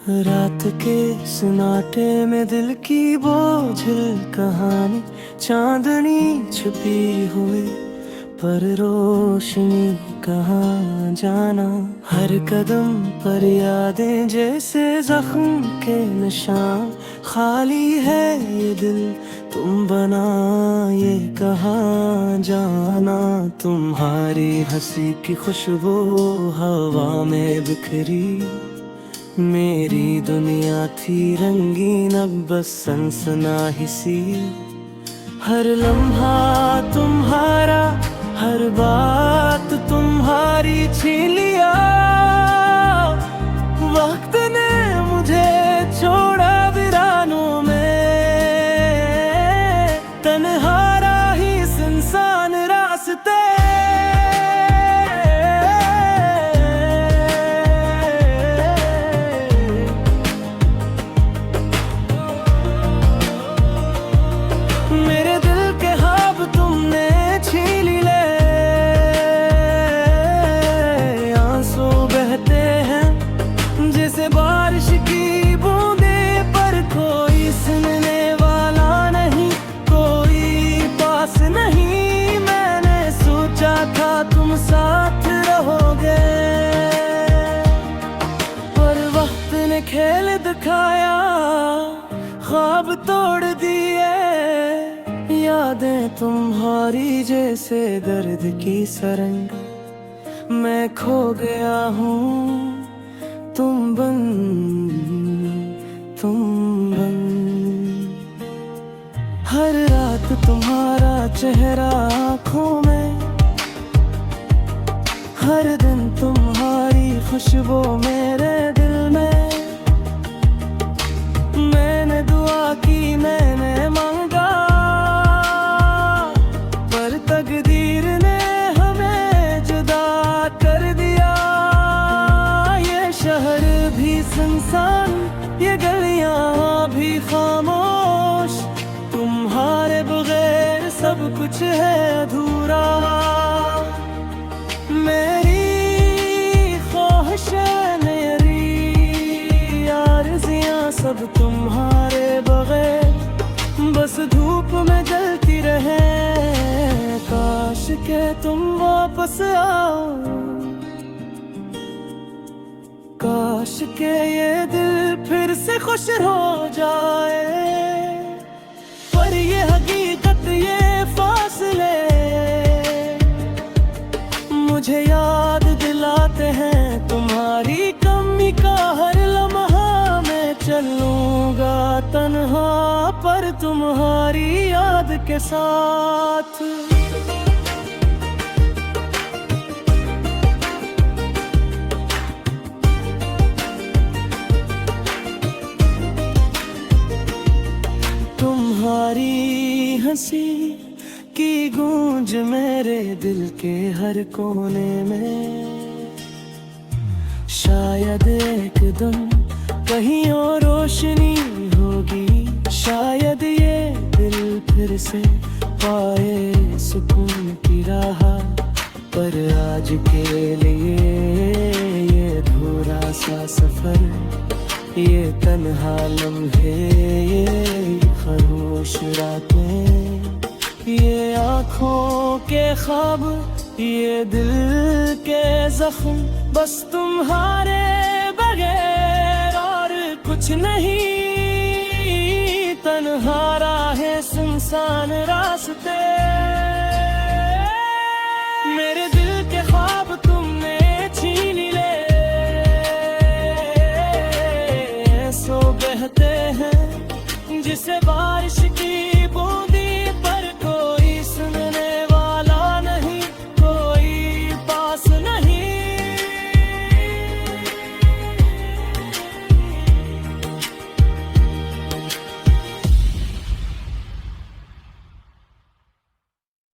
रात के सन्नाटे में दिल की बोझिल कहानी, चांदनी छुपी हुई पर रोशनी कहाँ जाना। हर कदम पर यादें जैसे जख्म के निशान, खाली है ये दिल तुम बना ये कहाँ जाना। तुम्हारी हंसी की खुशबू हवा में बिखरी, मेरी दुनिया थी रंगीन अब बस सनसनाही सी। हर लम्हा तुम्हारा, हर बात तुम्हारी छीन लिया। वक्त ने मुझे छोड़ा वीरानों में, तन्हा राही सुनसान रास्ते। मेरे दिल के ख्वाब तुमने छीन ले, आंसू बहते हैं जैसे बारिश की बूंदे, पर कोई सुनने वाला नहीं, कोई पास नहीं। मैंने सोचा था तुम साथ रहोगे, पर वक्त ने खेल दिखाया, ख्वाब तोड़ दिए। यादें तुम्हारी जैसे दर्द की सरंग, मैं खो गया हूँ तुम बन हर रात तुम्हारा चेहरा आँखों में, हर दिन तुम्हारी खुशबू मेरे दिल में। मैंने दुआ की, मैंने मांगा, पर तकदीर ने हमें जुदा कर दिया। ये शहर भी सुनसान, ये गलियां भी खामोश, तुम्हारे बगैर सब कुछ है अधूरा। मेरी ख्वाहिशें, मेरी आरज़ियां सब तुम्हारे बगैर बस धूप में जलती रहे। काश के तुम वापस आओ, काश के ये दिल फिर से खुश हो जाए। पर ये हकीकत, ये फासले मुझे याद दिलाते हैं तुम्हारी कमी का। हर लम्हा मैं चलूंगा तन्हा, पर तुम्हारी याद के साथ। तुम्हारी हंसी की गूंज मेरे दिल के हर कोने में, शायद एक दिन कहीं और रोशनी होगी। शायद ये दिल फिर से पाए सुकून की राह, पर आज के लिए ये अधूरा सा सफर, ये तन्हा लम्हे, ये खामोश रातें, ये आँखों के ख्वाब, ये दिल के जख्म, बस तुम्हारे बगैर और कुछ नहीं। तन्हा राहें, सुनसान रास्ते।